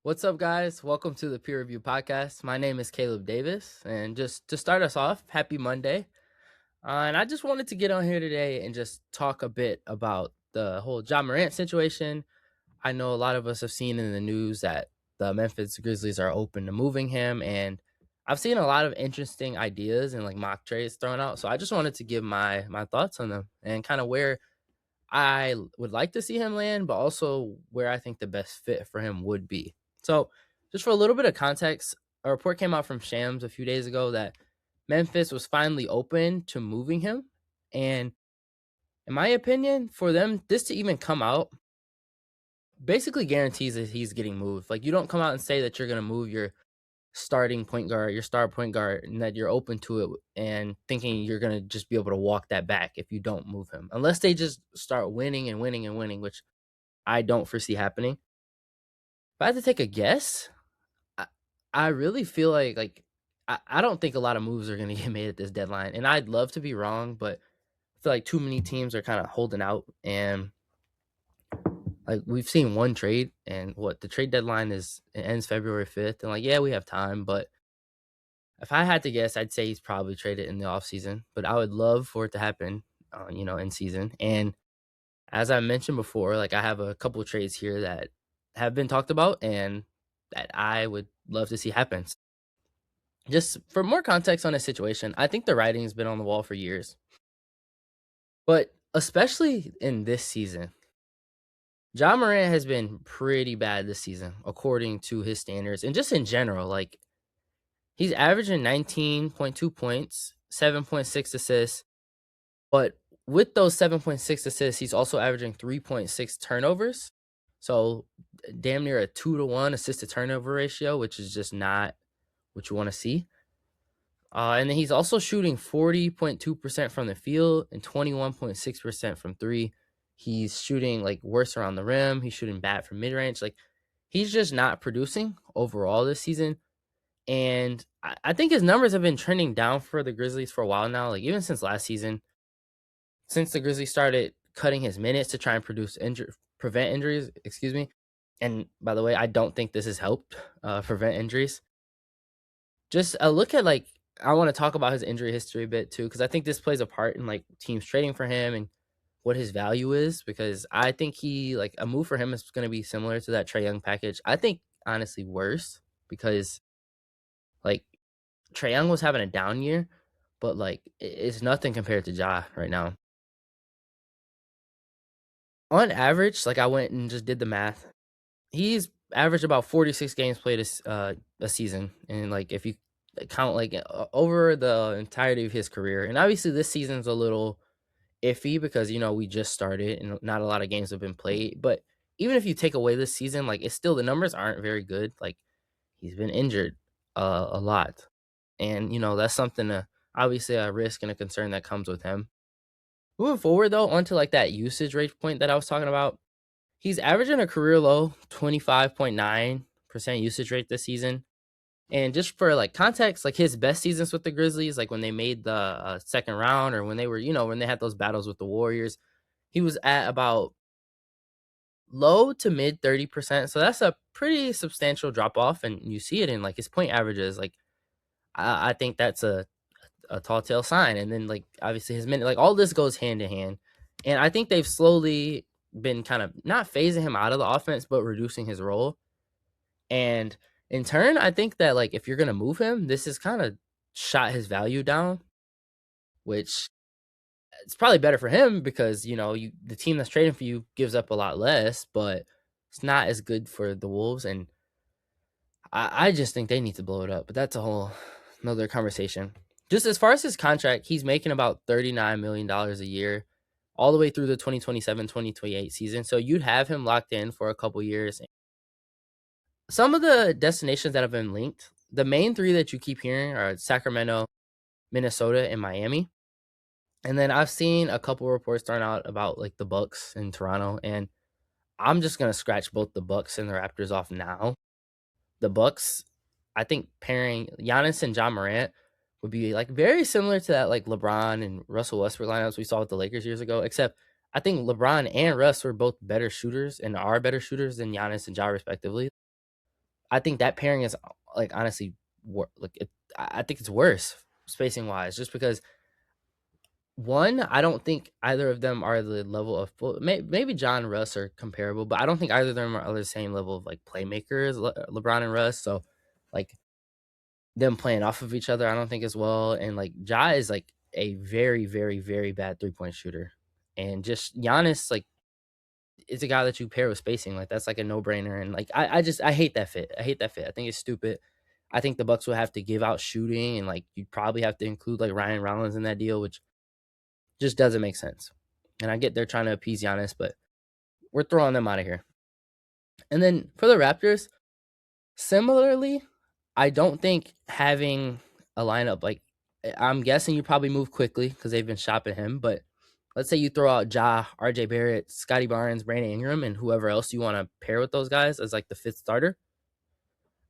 What's up, guys? Welcome to the Peer Review Podcast. My name is Caleb Davis, and just to start us off, happy Monday. And I just wanted to get on here today and just talk a bit about the whole Morant situation. I know a lot of us have seen in the news that the Memphis Grizzlies are open to moving him, and I've seen a lot of interesting ideas and like mock trades thrown out. So I just wanted to give my thoughts on them and kind of where would like to see him land, but also where I think the best fit for him would be. So, just for a little bit of context, a report came out from Shams a few days ago that Memphis was finally open to moving him. And in my opinion, for them, this to even come out basically guarantees that he's getting moved. Like, you don't come out and say that you're going to move your starting point guard, your star point guard, and that you're open to it and thinking you're going to just be able to walk that back if you don't move him. Unless they just start winning and winning and winning, which I don't foresee happening. If I had to take a guess, I, I really feel like I don't think a lot of moves are going to get made at this deadline. And I'd love to be wrong, but I feel like too many teams are kind of holding out. And like we've seen one trade, and what the trade deadline is, it ends February 5th. And like, yeah, we have time, but if I had to guess, I'd say he's probably traded in the offseason, but I would love for it to happen, in season. And as I mentioned before, like I have a couple of trades here that have been talked about and that I would love to see happen. Just for more context on this situation, I think the writing's been on the wall for years, but especially in this season, Morant has been pretty bad this season, according to his standards, and just in general. Like he's averaging 19.2 points, 7.6 assists, but with those 7.6 assists, he's also averaging 3.6 turnovers. So damn near a 2-to-1 assist to turnover ratio, which is just not what you want to see. And then he's also shooting 40.2% from the field and 21.6% from three. He's shooting like worse around the rim. He's shooting bad from mid range. Like he's just not producing overall this season. And I think his numbers have been trending down for the Grizzlies for a while now. Like even since last season, since the Grizzlies started cutting his minutes to try and prevent injuries. Excuse me. And by the way, I don't think this has helped prevent injuries. Just a look at like I want to talk about his injury history a bit too, because I think this plays a part in like teams trading for him and what his value is. Because I think he like a move for him is going to be similar to that Trae Young package. I think honestly worse because like Trae Young was having a down year, but like it's nothing compared to Ja right now. On average, like I went and just did the math. He's averaged about 46 games played a season, and like if you count like over the entirety of his career, and obviously this season's a little iffy because we just started and not a lot of games have been played. But even if you take away this season, like it's still the numbers aren't very good. Like he's been injured a lot, and that's something obviously a risk and a concern that comes with him. Moving forward though, onto like that usage rate point that I was talking about. He's averaging a career low 25.9% usage rate this season. And just for like context, like his best seasons with the Grizzlies, like when they made the second round or when they were, when they had those battles with the Warriors, he was at about low to mid 30%. So that's a pretty substantial drop off. And you see it in like his point averages. Like I think that's a tall tale sign. And then like obviously his minute, like all this goes hand in hand. And I think they've slowly been kind of not phasing him out of the offense, but reducing his role. And in turn, I think that like if you're gonna move him, this has kind of shot his value down, which it's probably better for him because the team that's trading for you gives up a lot less, but it's not as good for the Wolves. And I just think they need to blow it up. But that's a whole another conversation. Just as far as his contract, he's making about $39 million a year all the way through the 2027-2028 season. So you'd have him locked in for a couple years. Some of the destinations that have been linked, the main three that you keep hearing are Sacramento, Minnesota, and Miami. And then I've seen a couple reports thrown out about like the Bucks in Toronto, and I'm just gonna scratch both the Bucks and the Raptors off now. The Bucks, I think pairing Giannis and Morant would be like very similar to that like LeBron and Russell Westbrook lineups we saw with the Lakers years ago. Except I think LeBron and Russ were both better shooters and are better shooters than Giannis and Ja respectively. I think that pairing is like honestly, I think it's worse spacing wise, just because one, I don't think either of them are the level of maybe John and Russ are comparable, but I don't think either of them are the same level of like playmakers, LeBron and Russ. So like them playing off of each other, I don't think as well. And like Ja is like a very, very, very bad 3-point shooter. And just Giannis, like, is a guy that you pair with spacing. Like that's like a no brainer. And like I hate that fit. I hate that fit. I think it's stupid. I think the Bucks will have to give out shooting, and like you'd probably have to include like Ryan Rollins in that deal, which just doesn't make sense. And I get they're trying to appease Giannis, but we're throwing them out of here. And then for the Raptors, similarly, I don't think having a lineup like, I'm guessing you probably move quickly because they've been shopping him. But let's say you throw out Ja, RJ Barrett, Scotty Barnes, Brandon Ingram, and whoever else you want to pair with those guys as like the fifth starter.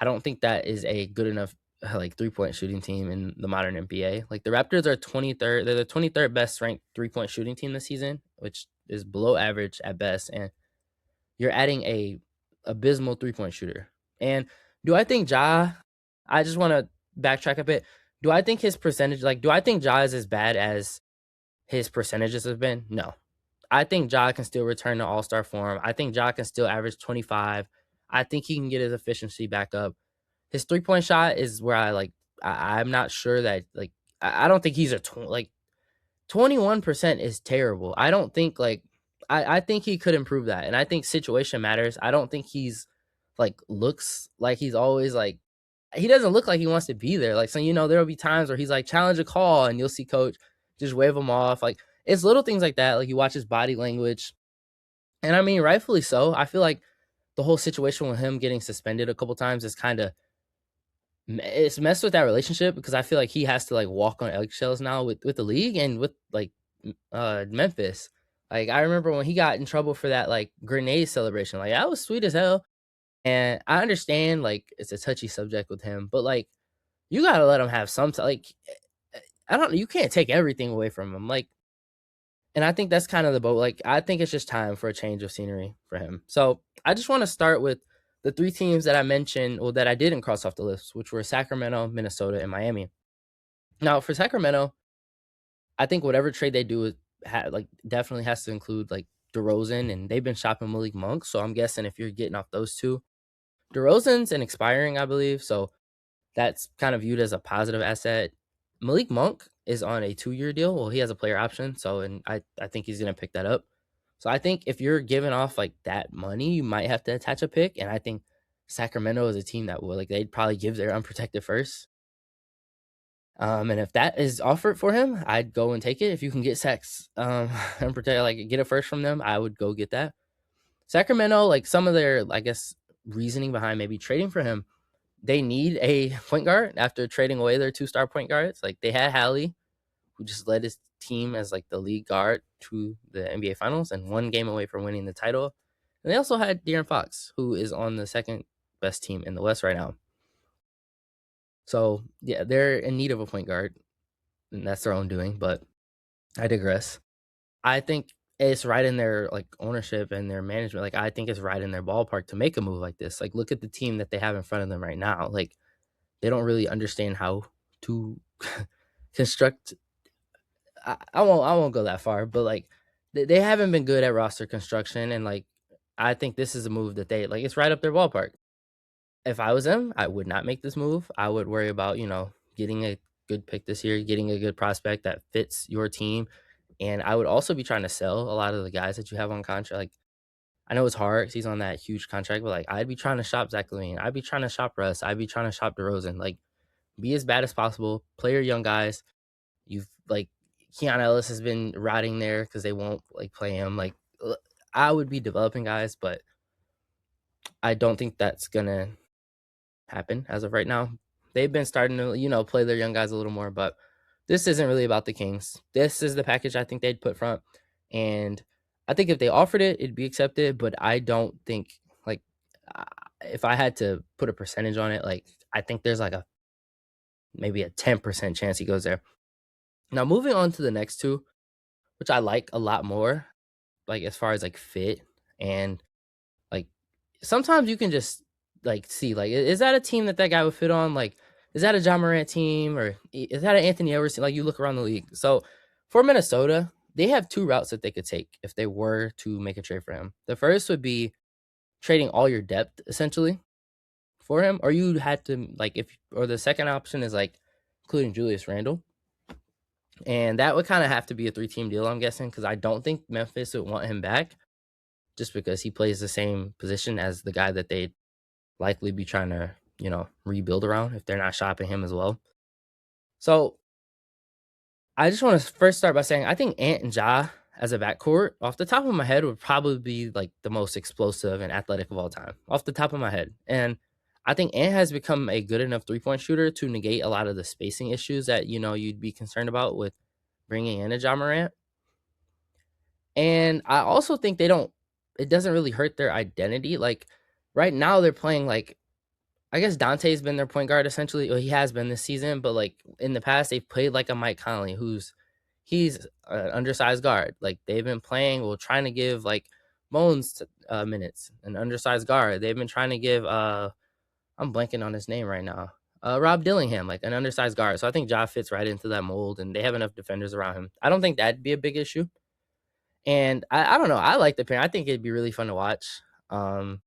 I don't think that is a good enough like 3-point shooting team in the modern NBA. Like the Raptors are 23rd, they're the 23rd best ranked 3-point shooting team this season, which is below average at best. And you're adding a abysmal 3-point shooter. And do I think Ja? I just want to backtrack a bit. Do I think his percentage, like, do I think Ja is as bad as his percentages have been? No. I think Ja can still return to All Star form. I think Ja can still average 25. I think he can get his efficiency back up. His 3-point shot is where I'm not sure that like I don't think he's like 21% is terrible. I don't think like I think he could improve that. And I think situation matters. I don't think he's like looks like he's always like he doesn't look like he wants to be there. Like so, there'll be times where he's like challenge a call and you'll see coach just wave him off. Like it's little things like that. Like you watch his body language. And I mean, rightfully so. I feel like the whole situation with him getting suspended a couple times is kind of it's messed with that relationship because I feel like he has to like walk on eggshells now with the league and with like Memphis. Like I remember when he got in trouble for that like grenade celebration. Like that was sweet as hell. And I understand like it's a touchy subject with him, but like you gotta let him have some like I don't know, you can't take everything away from him. Like and I think that's kind of the boat. Like I think it's just time for a change of scenery for him. So I just want to start with the three teams that I mentioned, or that I didn't cross off the list, which were Sacramento, Minnesota, and Miami. Now for Sacramento, I think whatever trade they do like definitely has to include like DeRozan, and they've been shopping Malik Monk. So I'm guessing if you're getting off those two, DeRozan's an expiring, I believe. So that's kind of viewed as a positive asset. Malik Monk is on a 2-year deal. Well, he has a player option, so and I think he's gonna pick that up. So I think if you're giving off like that money, you might have to attach a pick. And I think Sacramento is a team that will like they'd probably give their unprotected first. And if that is offered for him, I'd go and take it. If you can get Sacks unprotected, like get a first from them, I would go get that. Sacramento, like some of their, I guess, reasoning behind maybe trading for him, they need a point guard after trading away their 2-star point guards. Like they had Hallie, who just led his team as like the lead guard to the NBA Finals and 1 game away from winning the title. And they also had De'Aaron Fox, who is on the second best team in the West right now. So yeah, they're in need of a point guard, and that's their own doing. But I digress. I think it's right in their like ownership and their management. Like I think it's right in their ballpark to make a move like this. Like look at the team that they have in front of them right now. Like they don't really understand how to construct. I won't go that far, but like they haven't been good at roster construction, and like I think this is a move that they like. It's right up their ballpark. If I was them, I would not make this move. I would worry about getting a good pick this year, getting a good prospect that fits your team, and I would also be trying to sell a lot of the guys that you have on contract. Like I know it's hard because he's on that huge contract, but like I'd be trying to shop Zach LaVine. I'd be trying to shop Russ. I'd be trying to shop DeRozan. Like be as bad as possible. Play your young guys. You've like Keon Ellis has been rotting there because they won't like play him. Like I would be developing guys, but I don't think that's gonna happen as of right now. They've been starting to play their young guys a little more, but this isn't really about the Kings. This is the package I think they'd put front, and I think if they offered it, it'd be accepted. But I don't think like if I had to put a percentage on it, like I think there's like maybe a 10% chance he goes there. Now moving on to the next two, which I like a lot more, like as far as like fit and like sometimes you can just like see like is that a team that guy would fit on? Like, is that a John Morant team or is that an Anthony Edwards team? Like, you look around the league. So for Minnesota, they have two routes that they could take if they were to make a trade for him. The first would be trading all your depth essentially for him, or you had to like if or the second option is like including Julius Randle. And that would kind of have to be a 3-team deal, I'm guessing, because I don't think Memphis would want him back just because he plays the same position as the guy that they'd likely be trying to, rebuild around if they're not shopping him as well. So I just want to first start by saying I think Ant and Ja as a backcourt, off the top of my head, would probably be like the most explosive and athletic of all time, off the top of my head. And I think Ant has become a good enough 3-point shooter to negate a lot of the spacing issues that, you'd be concerned about with bringing in a Ja Morant. And I also think it doesn't really hurt their identity. Like, right now they're playing like, I guess Dante's been their point guard essentially. Well, he has been this season, but like in the past, they've played like a Mike Conley, he's an undersized guard. Like, they've been playing, trying to give like Bones minutes, an undersized guard. They've been trying to give, I'm blanking on his name right now, Rob Dillingham, like an undersized guard. So I think Ja fits right into that mold, and they have enough defenders around him. I don't think that'd be a big issue. And I don't know. I like the pair. I think it'd be really fun to watch. Um,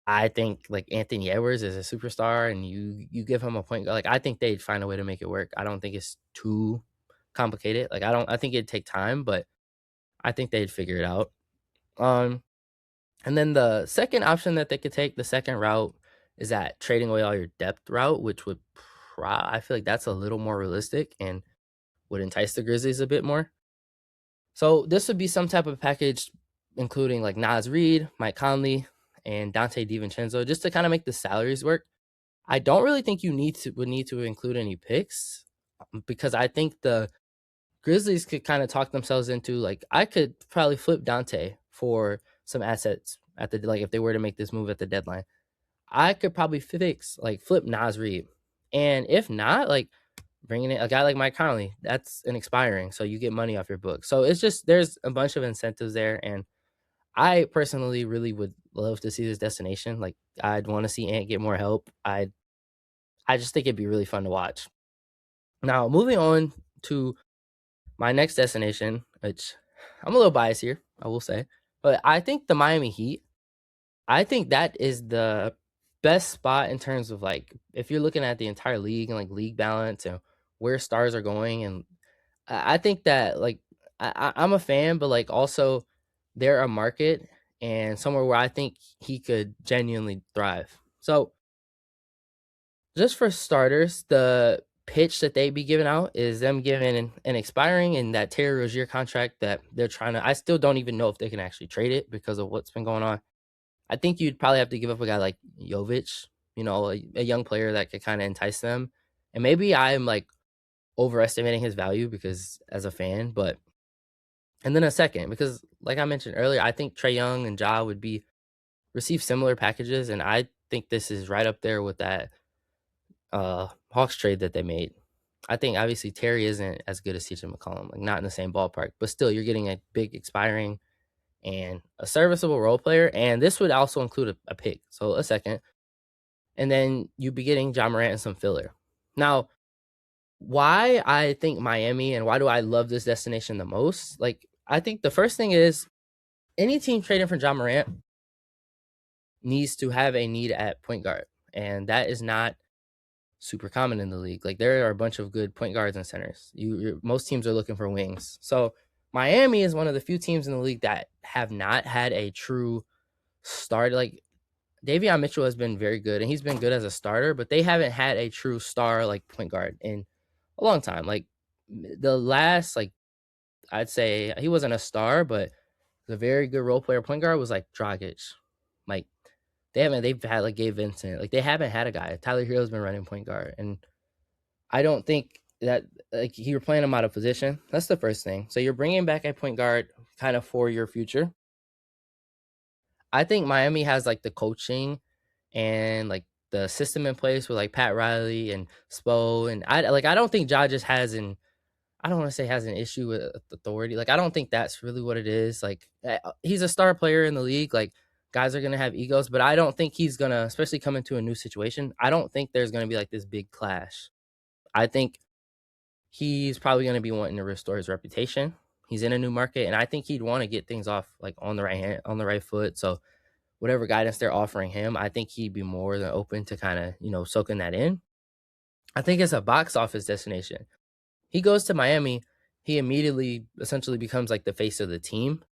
I think like Anthony Edwards is a superstar, and you give him a point guard. Like, I think they'd find a way to make it work. I don't think it's too complicated. Like, I think it'd take time, but I think they'd figure it out. Um, and then the second option that they could take, the second route, is that trading away all your depth route, which would I feel like that's a little more realistic and would entice the Grizzlies a bit more. So this would be some type of package including like Naz Reid, Mike Conley, and Dante DiVincenzo, just to kind of make the salaries work. I don't really think you would need to include any picks, because I think the Grizzlies could kind of talk themselves into, like, I could probably flip Dante for some assets at the, like, if they were to make this move at the deadline. I could probably flip Naz Reid. And if not, like, bringing in a guy like Mike Conley, that's an expiring, so you get money off your book. So it's just, there's a bunch of incentives there, and I personally really would love to see this destination. Like, I'd want to see Ant get more help. I just think it'd be really fun to watch. Now, moving on to my next destination, which I'm a little biased here, I will say, but I think the Miami Heat, I think that is the best spot in terms of, like, if you're looking at the entire league and like league balance and where stars are going. And I think that, like, I'm a fan, but like also they're a market and somewhere where I think he could genuinely thrive. So just for starters, the pitch that they be giving out is them giving an expiring in that Terry Rozier contract that they're trying to. I still don't even know if they can actually trade it because of what's been going on. I think you'd probably have to give up a guy like Jovic, a young player that could kind of entice them. And maybe I'm like overestimating his value because as a fan, but and then a second, because like I mentioned earlier, I think Trae Young and Ja would receive similar packages, and I think this is right up there with that Hawks trade that they made. I think obviously Terry isn't as good as CJ McCollum, like not in the same ballpark, but still you're getting a big expiring and a serviceable role player, and this would also include a pick, so a second, and then you'd be getting Ja Morant and some filler. Now, why I think Miami and why do I love this destination the most? Like, I think the first thing is any team trading for Ja Morant needs to have a need at point guard, and that is not super common in the league. Like, there are a bunch of good point guards and centers. Most teams are looking for wings. So Miami is one of the few teams in the league that have not had a true start. Like, Davion Mitchell has been very good, and he's been good as a starter, but they haven't had a true star like point guard in a long time. Like, the last, like, I'd say he wasn't a star, but the very good role player point guard was like Dragic. Like, they've had like Gabe Vincent. Like, they haven't had a guy. Tyler Hero's been running point guard, and I don't think that, like, you're playing him out of position. That's the first thing. So you're bringing back a point guard kind of for your future. I think Miami has like the coaching and like the system in place with like Pat Riley and Spo, and I don't think Ja just I don't want to say has an issue with authority. Like, I don't think that's really what it is. Like, he's a star player in the league. Like, Guys are going to have egos, but I don't think he's going to, especially coming to a new situation, I don't think there's going to be like this big clash. I think he's probably going to be wanting to restore his reputation. He's in a new market, and I think he'd want to get things off like on the right hand, on the right foot. So whatever guidance they're offering him, I think he'd be more than open to kind of, soaking that in. I think it's a box office destination. He goes to Miami, he immediately essentially becomes like the face of the team.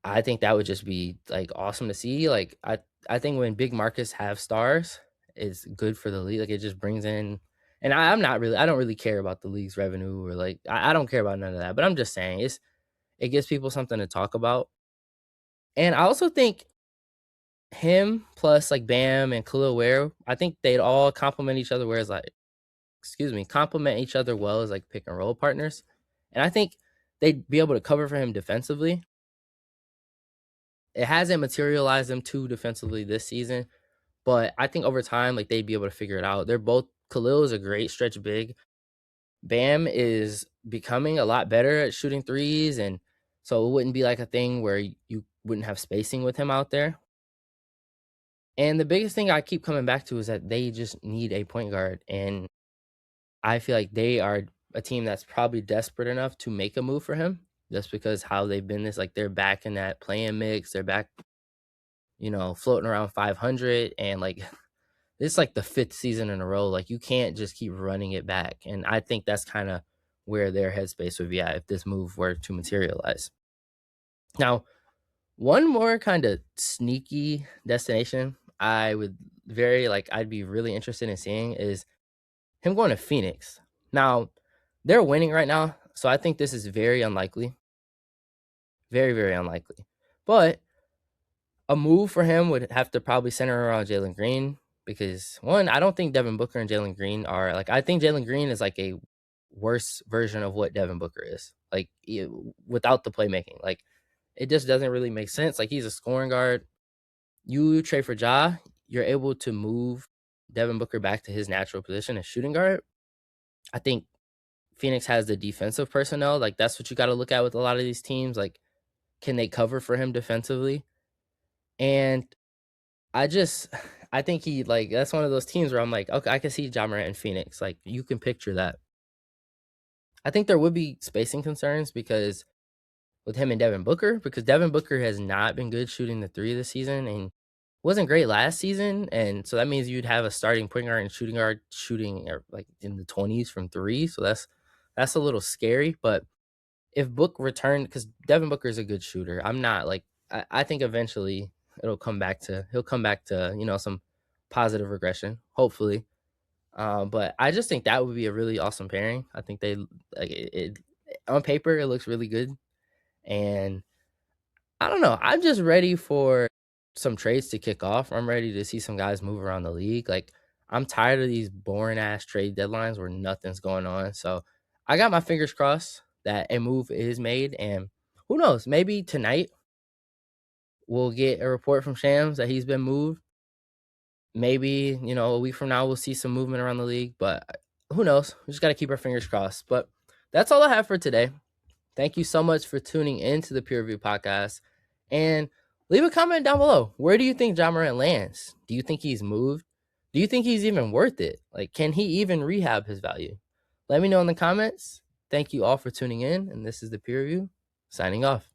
I think that would just be like awesome to see. Like I think when big markets have stars, it's good for the league. Like it just brings in, and I don't really care about the league's revenue or like I don't care about none of that. But I'm just saying it gives people something to talk about. And I also think him plus like Bam and Khalil Ware, I think they'd all complement each other. Whereas like, excuse me, complement each other well as like pick and roll partners. And I think they'd be able to cover for him defensively. It hasn't materialized them too defensively this season, but I think over time, like they'd be able to figure it out. They're both Khalil is a great stretch big. Bam is becoming a lot better at shooting threes, and so it wouldn't be like a thing where you wouldn't have spacing with him out there. And the biggest thing I keep coming back to is that they just need a point guard, and I feel like they are a team that's probably desperate enough to make a move for him, just because how they've been this like they're back in that playing mix, they're back, floating around 500, and like it's like the fifth season in a row. Like you can't just keep running it back. And I think that's kind of where their headspace would be at if this move were to materialize. Now, one more kind of sneaky destination I'd be really interested in seeing is him going to Phoenix. Now, they're winning right now, so I think this is very unlikely. Very, very unlikely. But a move for him would have to probably center around Jalen Green because one, I don't think Devin Booker and Jalen Green are like I think Jalen Green is like a worse version of what Devin Booker is. Like without the playmaking. Like it just doesn't really make sense. Like he's a scoring guard. You trade for Ja, you're able to move Devin Booker back to his natural position as shooting guard. I think Phoenix has the defensive personnel. Like that's what you got to look at with a lot of these teams. Like, can they cover for him defensively? And I just I think he like that's one of those teams where I'm like, okay, I can see Ja Morant in Phoenix. Like you can picture that. I think there would be spacing concerns because with him and Devin Booker, because Devin Booker has not been good shooting the three this season and wasn't great last season. And so that means you'd have a starting point guard and shooting guard shooting like in the 20s from three. So that's a little scary. But if Book returned, because Devin Booker is a good shooter, I'm not like I think eventually he'll come back to some positive regression, hopefully. But I just think that would be a really awesome pairing. I think they like it on paper it looks really good, and I don't know. I'm just ready for some trades to kick off. I'm ready to see some guys move around the league. Like I'm tired of these boring ass trade deadlines where nothing's going on. So I got my fingers crossed that a move is made, and who knows? Maybe tonight we'll get a report from Shams that he's been moved. Maybe a week from now we'll see some movement around the league, but who knows? We just got to keep our fingers crossed. But that's all I have for today. Thank you so much for tuning in to the Peer Review Podcast. And leave a comment down below. Where do you think Ja Morant lands? Do you think he's moved? Do you think he's even worth it? Like, can he even rehab his value? Let me know in the comments. Thank you all for tuning in. And this is the Peer Review signing off.